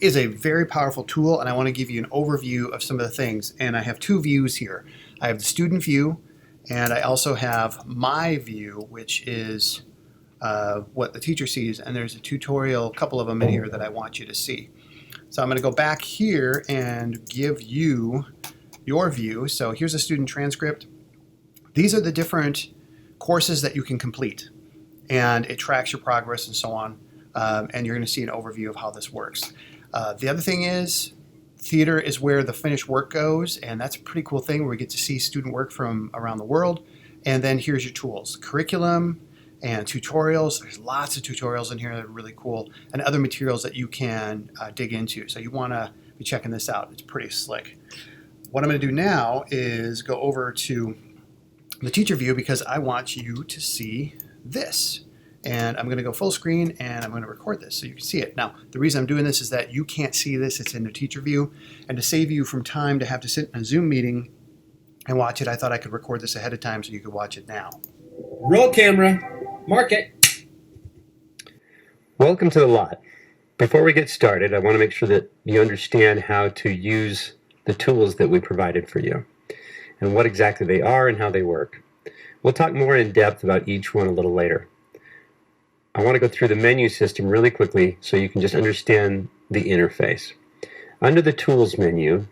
is a very powerful tool, and I want to give you an overview of some of the things. And I have two views here. I have the student view, and I also have my view, which is what the teacher sees. And there's a tutorial, a couple of them in here that I want you to see. So I'm going to go back here and give you your view. So here's a student transcript. These are the different courses that you can complete, and it tracks your progress and so on. And you're going to see an overview of how this works. The other thing is, theater is where the finished work goes, and that's a pretty cool thing where we get to see student work from around the world. And then here's your tools, curriculum and tutorials. There's lots of tutorials in here that are really cool, and other materials that you can dig into. So you want to be checking this out. It's pretty slick. What I'm going to do now is go over to the teacher view because I want you to see this. And I'm going to go full screen and I'm going to record this so you can see it. Now, the reason I'm doing this is that you can't see this. It's in the teacher view. And to save you from time to have to sit in a Zoom meeting and watch it, I thought I could record this ahead of time so you could watch it now. Roll camera. Mark it. Welcome to the lot. Before we get started, I want to make sure that you understand how to use the tools that we provided for you and what exactly they are and how they work. We'll talk more in depth about each one a little later. I want to go through the menu system really quickly so you can just understand the interface. Under the Tools menu,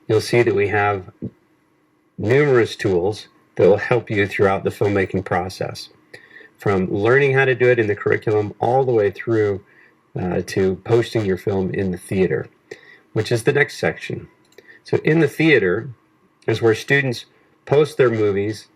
you'll see that we have numerous tools that will help you throughout the filmmaking process, from learning how to do it in the curriculum all the way through to posting your film in the theater, which is the next section. So in the theater is where students post their movies,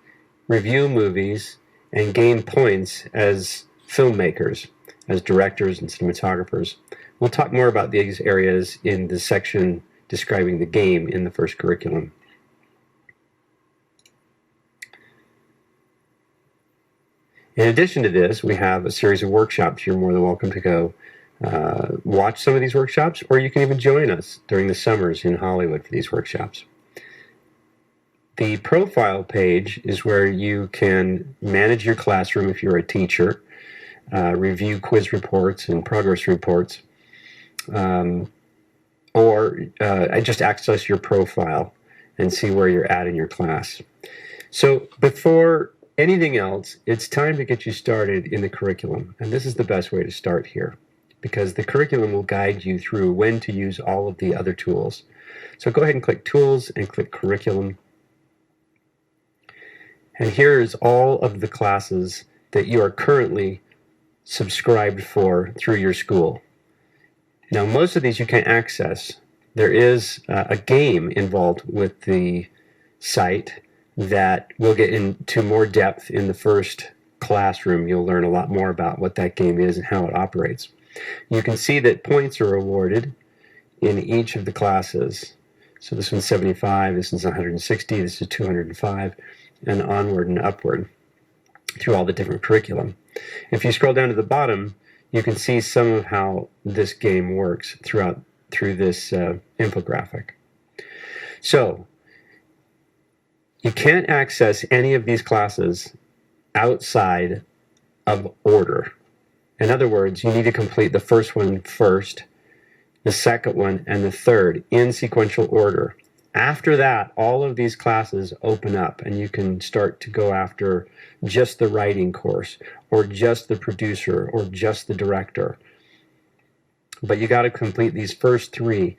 review movies, and gain points as filmmakers, as directors and cinematographers. We'll talk more about these areas in the section describing the game in the first curriculum. In addition to this, we have a series of workshops. You're more than welcome to go watch some of these workshops, or you can even join us during the summers in Hollywood for these workshops. The profile page is where you can manage your classroom if you're a teacher, review quiz reports and progress reports, or just access your profile and see where you're at in your class. So before anything else, it's time to get you started in the curriculum. And this is the best way to start here, because the curriculum will guide you through when to use all of the other tools. So go ahead and click Tools and click Curriculum. And here is all of the classes that you are currently subscribed for through your school. Now, most of these you can't access. There is a game involved with the site that we'll get into more depth in the first classroom. You'll learn a lot more about what that game is and how it operates. You can see that points are awarded in each of the classes. So this one's 75, this one's 160, this is 205, and onward and upward through all the different curriculum. If you scroll down to the bottom, you can see some of how this game works through this infographic. So you can't access any of these classes outside of order. In other words, you need to complete the first one first, the second one, and the third in sequential order. After that, all of these classes open up and you can start to go after just the writing course, or just the producer, or just the director. But you got to complete these first three.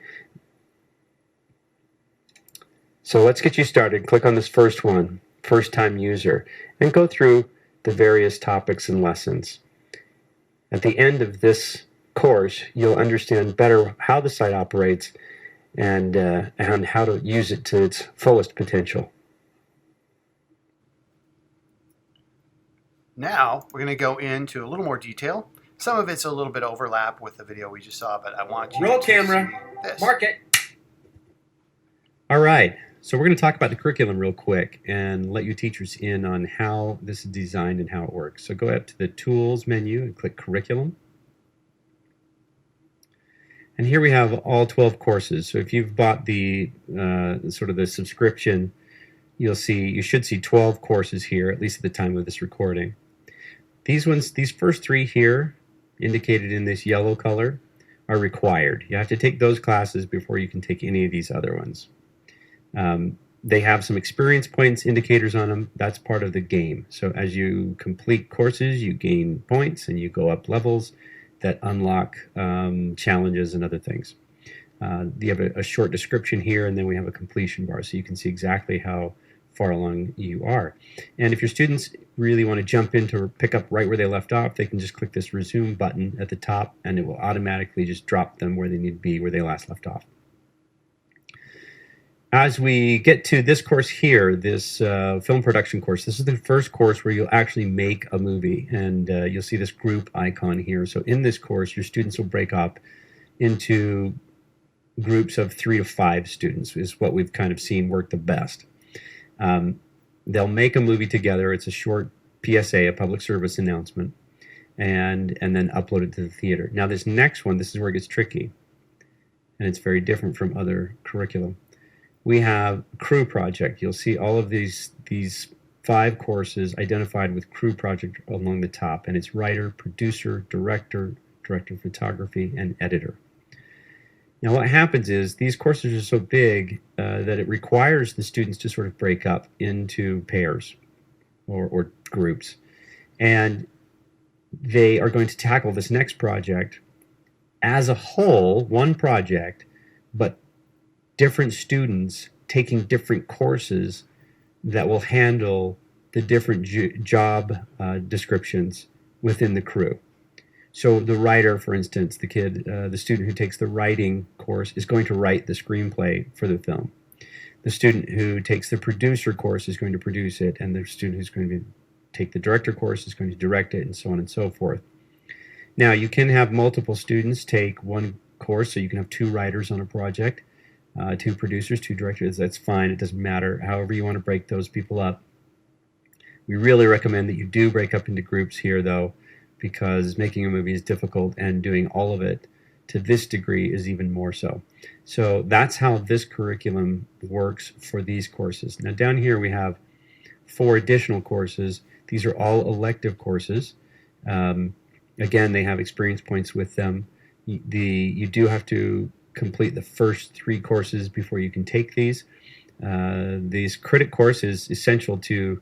So let's get you started. Click on this first one, First Time User, and go through the various topics and lessons. At the end of this course, you'll understand better how the site operates and how to use it to its fullest potential. Now we're going to go into a little more detail. Some of it's a little bit overlap with the video we just saw, but I want you Roll to camera. see this. Mark it. All right, so we're going to talk about the curriculum real quick and let you teachers in on how this is designed and how it works. So go up to the Tools menu and click Curriculum. And here we have all 12 courses. So if you've bought the sort of the subscription, you should see 12 courses here, at least at the time of this recording. These first three here, indicated in this yellow color, are required. You have to take those classes before you can take any of these other ones. They have some experience points indicators on them. That's part of the game. So as you complete courses, you gain points and you go up levels that unlock challenges and other things. You have a short description here, and then we have a completion bar, so you can see exactly how far along you are. And if your students really want to jump into or pick up right where they left off, they can just click this resume button at the top, and it will automatically just drop them where they need to be, where they last left off. As we get to this course here, this film production course, this is the first course where you'll actually make a movie, and you'll see this group icon here. So in this course, your students will break up into groups of 3 to 5 students, is what we've kind of seen work the best. They'll make a movie together. It's a short PSA, a public service announcement, and then upload it to the theater. Now this next one, this is where it gets tricky, and it's very different from other curriculum. We have crew project. You'll see all of these 5 courses identified with crew project along the top, and it's writer, producer, director of photography, and editor. Now what happens is these courses are so big that it requires the students to sort of break up into pairs or groups. And they are going to tackle this next project as a whole, one project, but different students taking different courses that will handle the different job descriptions within the crew. So the writer, for instance, the student who takes the writing course is going to write the screenplay for the film. The student who takes the producer course is going to produce it, and the student who's going to take the director course is going to direct it, and so on and so forth. Now, you can have multiple students take one course, so you can have 2 writers on a project, 2 producers, 2 directors. That's fine. It doesn't matter. However you want to break those people up. We really recommend that you do break up into groups here, though, because making a movie is difficult, and doing all of it to this degree is even more so. So that's how this curriculum works for these courses. Now down here we have 4 additional courses. These are all elective courses. Again, they have experience points with them. You do have to complete the first 3 courses before you can take these. These critic course is essential to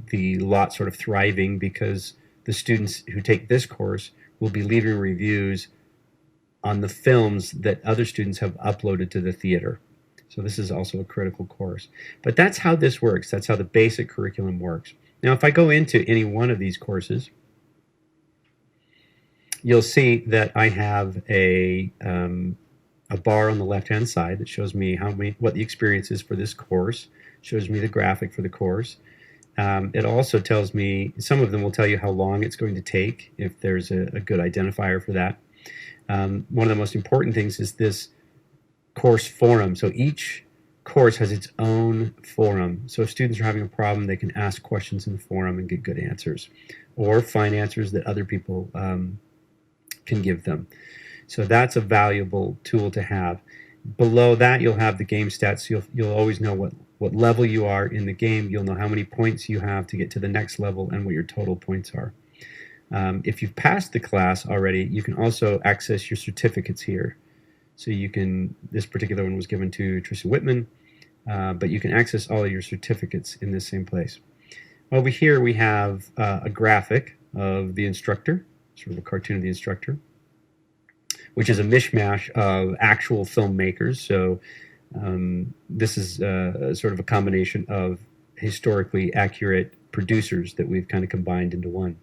the lot sort of thriving, because the students who take this course will be leaving reviews on the films that other students have uploaded to the theater. So this is also a critical course. But that's how this works. That's how the basic curriculum works. Now, if I go into any one of these courses, you'll see that I have a bar on the left-hand side that shows me what the experience is for this course, shows me the graphic for the course. It also tells me, some of them will tell you how long it's going to take, if there's a good identifier for that. One of the most important things is this course forum. So each course has its own forum. So if students are having a problem, they can ask questions in the forum and get good answers, or find answers that other people can give them. So that's a valuable tool to have. Below that, you'll have the game stats. You'll always know what level you are in the game. You'll know how many points you have to get to the next level and what your total points are. If you've passed the class already, you can also access your certificates here. So you can, this particular one was given to Tristan Whitman, but you can access all of your certificates in this same place. Over here we have a graphic of the instructor, sort of a cartoon of the instructor, which is a mishmash of actual filmmakers. So this is sort of a combination of historically accurate producers that we've kind of combined into one.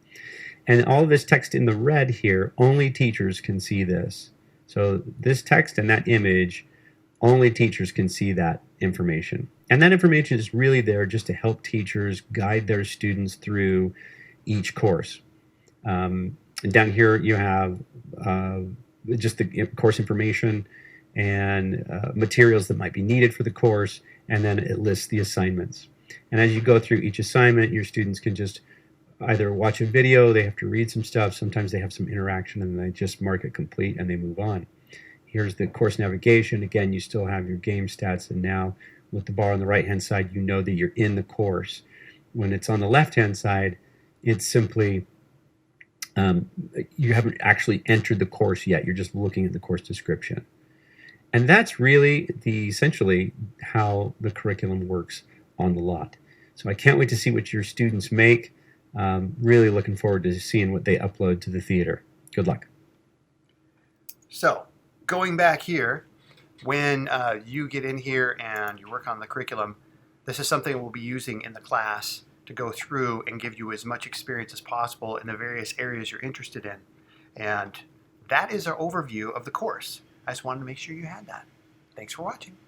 And all of this text in the red here, only teachers can see this. So this text and that image, only teachers can see that information. And that information is really there just to help teachers guide their students through each course. And down here you have just the course information and materials that might be needed for the course, and then it lists the assignments. And as you go through each assignment, your students can just either watch a video, they have to read some stuff, sometimes they have some interaction, and they just mark it complete and they move on. Here's the course navigation. Again, you still have your game stats, and now with the bar on the right hand side, you know that you're in the course. When it's on the left hand side, it's simply You haven't actually entered the course yet. You're just looking at the course description. And that's really essentially how the curriculum works on the lot. So I can't wait to see what your students make. Really looking forward to seeing what they upload to the theater. Good luck. So going back here, when you get in here and you work on the curriculum, this is something we'll be using in the class to go through and give you as much experience as possible in the various areas you're interested in. And that is our overview of the course. I just wanted to make sure you had that. Thanks for watching.